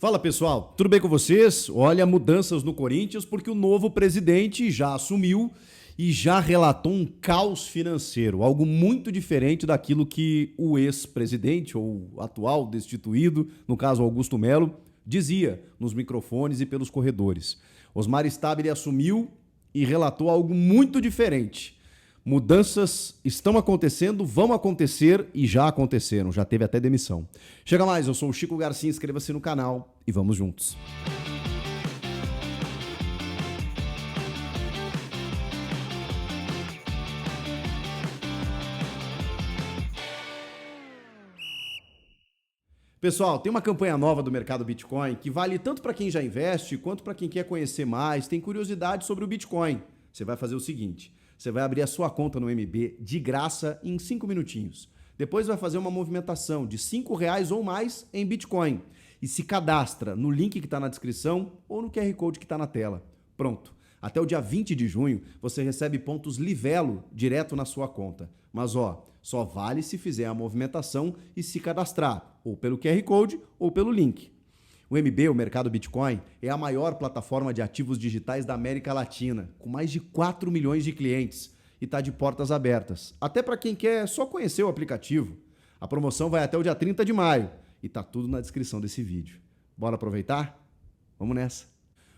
Fala pessoal, tudo bem com vocês? Olha, mudanças no Corinthians porque o novo presidente já assumiu e já relatou um caos financeiro, algo muito diferente daquilo que o ex-presidente ou atual destituído, no caso Augusto Melo, dizia nos microfones e pelos corredores. Osmar Stabile assumiu e relatou algo muito diferente. Mudanças estão acontecendo, vão acontecer e já aconteceram, já teve até demissão. Chega mais, eu sou o Chico Garcia, inscreva-se no canal e vamos juntos. Pessoal, tem uma campanha nova do mercado Bitcoin que vale tanto para quem já investe quanto para quem quer conhecer mais, tem curiosidade sobre o Bitcoin. Você vai fazer o seguinte: você vai abrir a sua conta no MB de graça em 5 minutinhos. Depois vai fazer uma movimentação de R$5 ou mais em Bitcoin. E se cadastra no link que está na descrição ou no QR Code que está na tela. Pronto. Até o dia 20 de junho você recebe pontos Livelo direto na sua conta. Mas só vale se fizer a movimentação e se cadastrar, ou pelo QR Code ou pelo link. O MB, o Mercado Bitcoin, é a maior plataforma de ativos digitais da América Latina, com mais de 4 milhões de clientes e está de portas abertas, até para quem quer só conhecer o aplicativo. A promoção vai até o dia 30 de maio e está tudo na descrição desse vídeo. Bora aproveitar? Vamos nessa!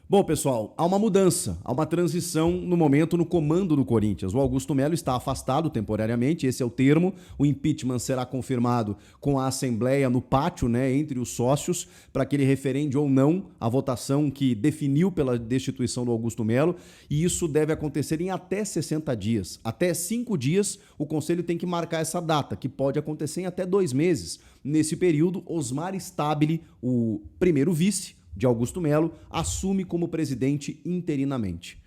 Bom, pessoal, há uma mudança, há uma transição no momento no comando do Corinthians. O Augusto Melo está afastado temporariamente, esse é o termo. O impeachment será confirmado com a Assembleia no pátio, entre os sócios, para que ele referende ou não a votação que definiu pela destituição do Augusto Melo. E isso deve acontecer em até 60 dias. Até 5 dias o Conselho tem que marcar essa data, que pode acontecer em até 2 meses. Nesse período, Osmar Stabile, o primeiro vice de Augusto Melo, assume como presidente interinamente.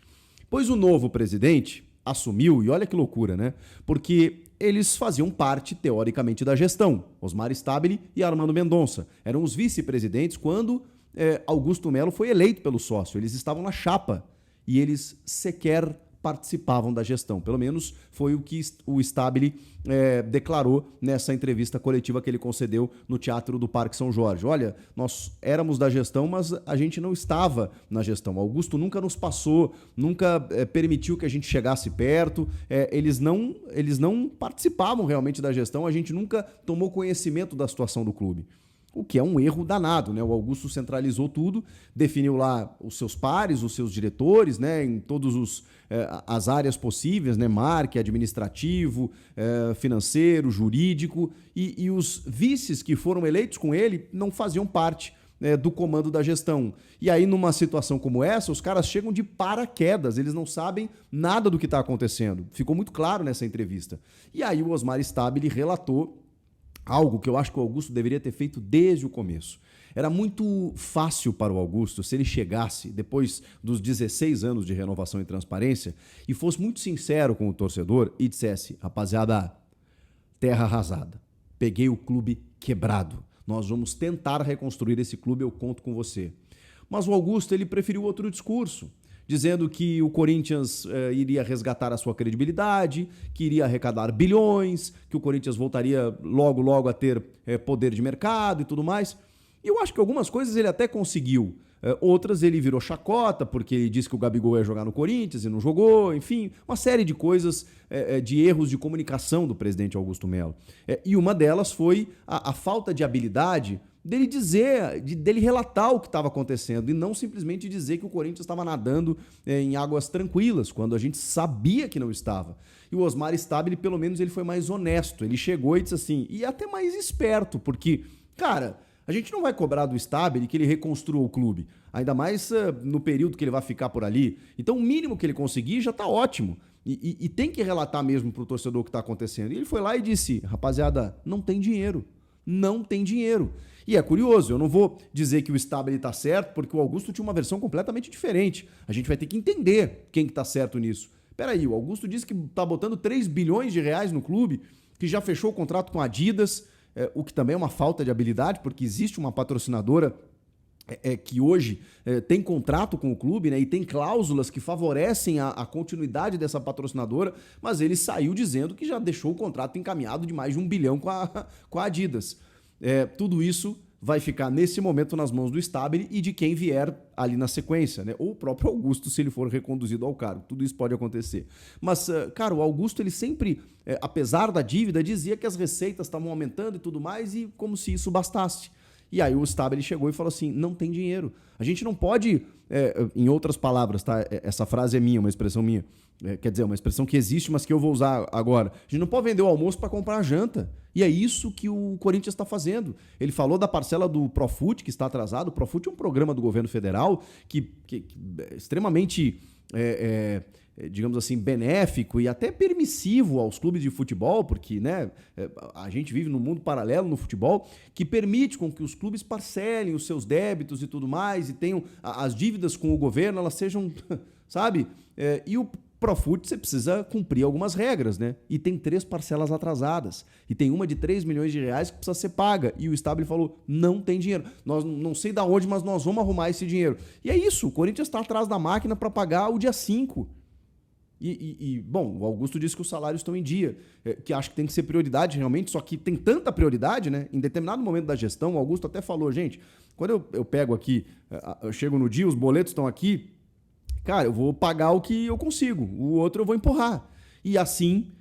Pois o novo presidente assumiu, e olha que loucura, Porque eles faziam parte, teoricamente, da gestão. Osmar Stabile e Armando Mendonça eram os vice-presidentes quando Augusto Melo foi eleito pelo sócio. Eles estavam na chapa e eles sequer participavam da gestão. Pelo menos foi o que o Stabile declarou nessa entrevista coletiva que ele concedeu no Teatro do Parque São Jorge. Olha, nós éramos da gestão, mas a gente não estava na gestão. Augusto nunca nos passou, nunca permitiu que a gente chegasse perto. Eles não participavam realmente da gestão, a gente nunca tomou conhecimento da situação do clube. O que é um erro danado, O Augusto centralizou tudo, definiu lá os seus pares, os seus diretores, em todas as áreas possíveis, marketing, administrativo, financeiro, jurídico, e os vices que foram eleitos com ele não faziam parte do comando da gestão. E aí, numa situação como essa, os caras chegam de paraquedas, eles não sabem nada do que está acontecendo. Ficou muito claro nessa entrevista. E aí o Osmar Stabile relatou algo que eu acho que o Augusto deveria ter feito desde o começo. Era muito fácil para o Augusto se ele chegasse, depois dos 16 anos de renovação e transparência, e fosse muito sincero com o torcedor e dissesse: rapaziada, terra arrasada, peguei o clube quebrado, nós vamos tentar reconstruir esse clube, eu conto com você. Mas o Augusto, ele preferiu outro discurso, dizendo que o Corinthians iria resgatar a sua credibilidade, que iria arrecadar bilhões, que o Corinthians voltaria logo a ter poder de mercado e tudo mais. E eu acho que algumas coisas ele até conseguiu. Outras ele virou chacota, porque ele disse que o Gabigol ia jogar no Corinthians e não jogou, enfim, uma série de coisas, de erros de comunicação do presidente Augusto Melo. E uma delas foi a falta de habilidade dele dizer, dele relatar o que estava acontecendo e não simplesmente dizer que o Corinthians estava nadando em águas tranquilas, quando a gente sabia que não estava. E o Osmar Stabile, pelo menos, ele foi mais honesto. Ele chegou e disse assim, e até mais esperto, porque, cara, a gente não vai cobrar do Stabile que ele reconstrua o clube, ainda mais no período que ele vai ficar por ali. Então, o mínimo que ele conseguir já está ótimo. E tem que relatar mesmo para o torcedor o que está acontecendo. E ele foi lá e disse, rapaziada, não tem dinheiro. Não tem dinheiro. E é curioso, eu não vou dizer que o Stabile está certo, porque o Augusto tinha uma versão completamente diferente. A gente vai ter que entender quem que está certo nisso. Peraí, o Augusto disse que está botando 3 bilhões de reais no clube, que já fechou o contrato com a Adidas, o que também é uma falta de habilidade, porque existe uma patrocinadora que hoje tem contrato com o clube, e tem cláusulas que favorecem a continuidade dessa patrocinadora, mas ele saiu dizendo que já deixou o contrato encaminhado de mais de 1 bilhão com a Adidas. Tudo isso vai ficar nesse momento nas mãos do Stabile e de quem vier ali na sequência, né? Ou o próprio Augusto, se ele for reconduzido ao cargo. Tudo isso pode acontecer. Mas, cara, o Augusto, ele sempre, apesar da dívida, dizia que as receitas estavam aumentando e tudo mais, e como se isso bastasse. E aí o Stabile chegou e falou assim, não tem dinheiro. A gente não pode, em outras palavras, tá? Essa frase é minha, uma expressão minha. Quer dizer, uma expressão que existe, mas que eu vou usar agora. A gente não pode vender o almoço para comprar a janta. E é isso que o Corinthians está fazendo. Ele falou da parcela do Profut, que está atrasado. O Profut é um programa do governo federal que é extremamente, digamos assim, benéfico e até permissivo aos clubes de futebol, porque, né, a gente vive num mundo paralelo no futebol, que permite com que os clubes parcelem os seus débitos e tudo mais, e tenham as dívidas com o governo, elas sejam, sabe? E o Profut, você precisa cumprir algumas regras, né? E tem 3 parcelas atrasadas. E tem uma de 3 milhões de reais que precisa ser paga. E o Stabile falou, não tem dinheiro. Nós não sei de onde, mas nós vamos arrumar esse dinheiro. E é isso, o Corinthians está atrás da máquina para pagar o dia 5. Bom, o Augusto disse que os salários estão em dia, que acho que tem que ser prioridade realmente, só que tem tanta prioridade, né? Em determinado momento da gestão, o Augusto até falou, gente, quando eu pego aqui, eu chego no dia, os boletos estão aqui, cara, eu vou pagar o que eu consigo, o outro eu vou empurrar. E assim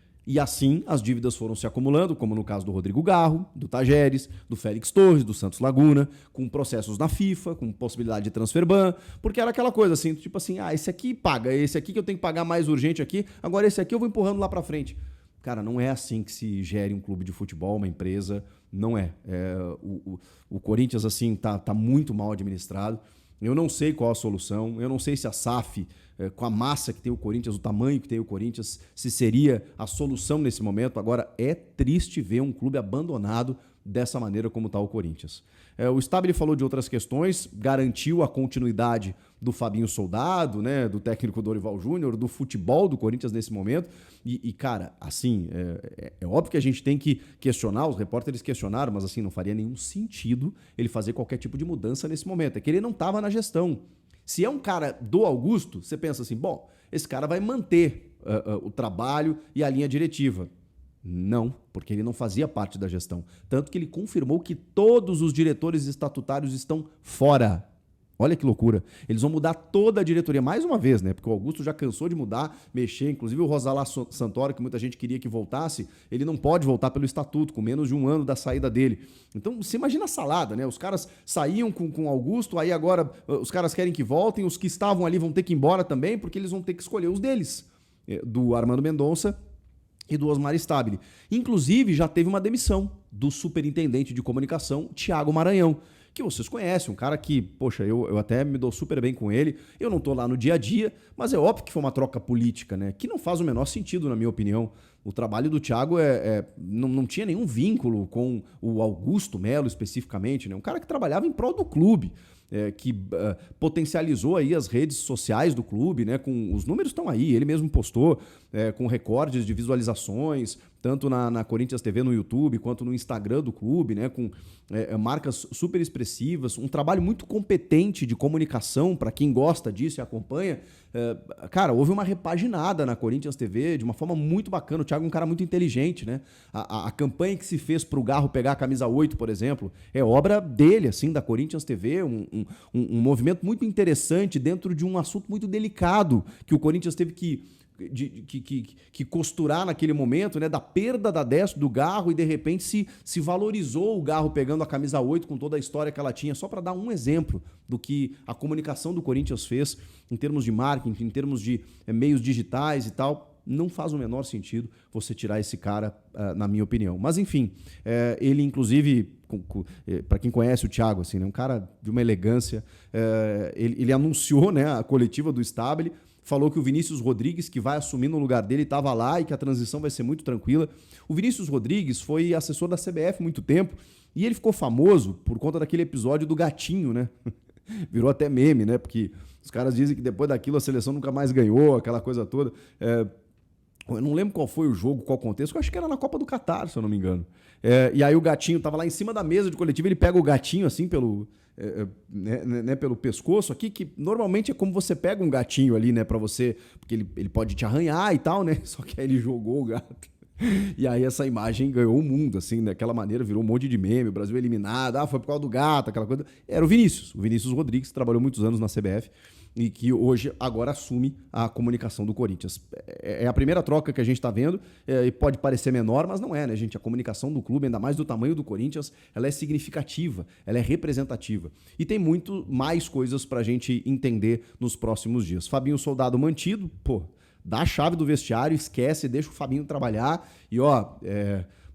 as dívidas foram se acumulando, como no caso do Rodrigo Garro, do Tajeres, do Félix Torres, do Santos Laguna, com processos na FIFA, com possibilidade de transfer ban, porque era aquela coisa assim, tipo assim, esse aqui paga, esse aqui que eu tenho que pagar mais urgente aqui, agora esse aqui eu vou empurrando lá pra frente. Cara, não é assim que se gere um clube de futebol, uma empresa, não é. O Corinthians, assim, tá muito mal administrado. Eu não sei qual a solução, eu não sei se a SAF, com a massa que tem o Corinthians, o tamanho que tem o Corinthians, se seria a solução nesse momento. Agora, é triste ver um clube abandonado dessa maneira como está o Corinthians. O Stabile falou de outras questões, garantiu a continuidade do Fabinho Soldado, né, do técnico Dorival Júnior, do futebol do Corinthians nesse momento. Cara, assim, é óbvio que a gente tem que questionar, os repórteres questionaram, mas assim, não faria nenhum sentido ele fazer qualquer tipo de mudança nesse momento. É que ele não estava na gestão. Se é um cara do Augusto, você pensa assim, bom, esse cara vai manter o trabalho e a linha diretiva. Não, porque ele não fazia parte da gestão. Tanto que ele confirmou que todos os diretores estatutários estão fora. Olha que loucura. Eles vão mudar toda a diretoria mais uma vez, né? Porque o Augusto já cansou de mudar, mexer. Inclusive o Rosalá Santoro, que muita gente queria que voltasse, ele não pode voltar pelo estatuto, com menos de 1 ano da saída dele. Então, você imagina a salada, né? Os caras saíam com o Augusto, aí agora os caras querem que voltem, os que estavam ali vão ter que ir embora também, porque eles vão ter que escolher os deles. Do Armando Mendonça e do Osmar Stabile. Inclusive, já teve uma demissão do superintendente de comunicação, Thiago Maranhão, que vocês conhecem, um cara que, poxa, eu até me dou super bem com ele, eu não tô lá no dia a dia, mas é óbvio que foi uma troca política, né? Que não faz o menor sentido, na minha opinião. O trabalho do Thiago não tinha nenhum vínculo com o Augusto Melo especificamente, né? Um cara que trabalhava em prol do clube. Que potencializou aí as redes sociais do clube, né? Com os números estão aí, ele mesmo postou com recordes de visualizações, tanto na Corinthians TV no YouTube, quanto no Instagram do clube, né? Com marcas super expressivas, um trabalho muito competente de comunicação para quem gosta disso e acompanha. Cara, houve uma repaginada na Corinthians TV de uma forma muito bacana. O Thiago é um cara muito inteligente, né? A campanha que se fez para o Garro pegar a camisa 8, por exemplo, é obra dele, assim, da Corinthians TV, um movimento muito interessante dentro de um assunto muito delicado que o Corinthians teve que costurar naquele momento, né, da perda da 10 do Garro, e de repente se valorizou o Garro pegando a camisa 8 com toda a história que ela tinha, só para dar um exemplo do que a comunicação do Corinthians fez em termos de marketing, em termos de meios digitais e tal. Não faz o menor sentido você tirar esse cara, na minha opinião. Mas, enfim, ele, inclusive, para quem conhece o Thiago, assim, né, um cara de uma elegância, ele anunciou, né, a coletiva do Stabile, falou que o Vinícius Rodrigues, que vai assumir no lugar dele, estava lá e que a transição vai ser muito tranquila. O Vinícius Rodrigues foi assessor da CBF muito tempo e ele ficou famoso por conta daquele episódio do gatinho, né? Virou até meme, né? Porque os caras dizem que depois daquilo a seleção nunca mais ganhou, aquela coisa toda. Eu não lembro qual foi o jogo, qual contexto, eu acho que era na Copa do Catar, se eu não me engano. E aí o gatinho estava lá em cima da mesa de coletiva, ele pega o gatinho assim pelo pescoço aqui, que normalmente é como você pega um gatinho ali, né, para você, porque ele pode te arranhar e tal, né, só que aí ele jogou o gato. E aí essa imagem ganhou o mundo, assim, daquela maneira, virou um monte de meme, o Brasil eliminado, foi por causa do gato, aquela coisa. Era o Vinícius Rodrigues, que trabalhou muitos anos na CBF e que hoje agora assume a comunicação do Corinthians. É a primeira troca que a gente está vendo, e pode parecer menor, mas não é, né, gente? A comunicação do clube, ainda mais do tamanho do Corinthians, ela é significativa, ela é representativa. E tem muito mais coisas pra gente entender nos próximos dias. Fabinho Soldado mantido, dá a chave do vestiário, esquece, deixa o Fabinho trabalhar e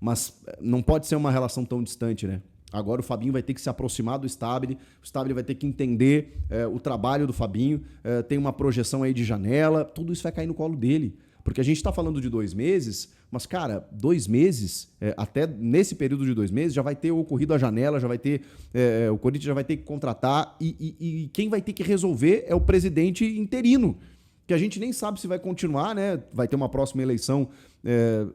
mas não pode ser uma relação tão distante, né? Agora o Fabinho vai ter que se aproximar do Stabile, o Stabile vai ter que entender o trabalho do Fabinho, tem uma projeção aí de janela, tudo isso vai cair no colo dele. Porque a gente está falando de 2 meses, mas, cara, 2 meses, até nesse período de 2 meses, já vai ter ocorrido a janela, já vai ter. O Corinthians já vai ter que contratar e quem vai ter que resolver é o presidente interino, que a gente nem sabe se vai continuar, né? Vai ter uma próxima eleição,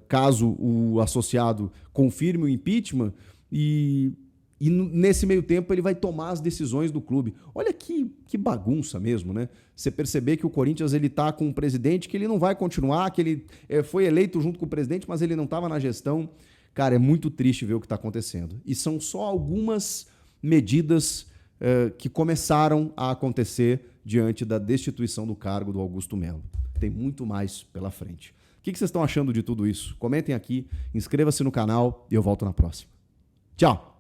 caso o associado confirme o impeachment, e nesse meio tempo ele vai tomar as decisões do clube. Olha que bagunça mesmo, né? Você perceber que o Corinthians ele tá com um presidente que ele não vai continuar, que ele foi eleito junto com o presidente, mas ele não estava na gestão. Cara, é muito triste ver o que está acontecendo. E são só algumas medidas que começaram a acontecer diante da destituição do cargo do Augusto Melo. Tem muito mais pela frente. O que vocês estão achando de tudo isso? Comentem aqui, inscreva-se no canal e eu volto na próxima. Tchau!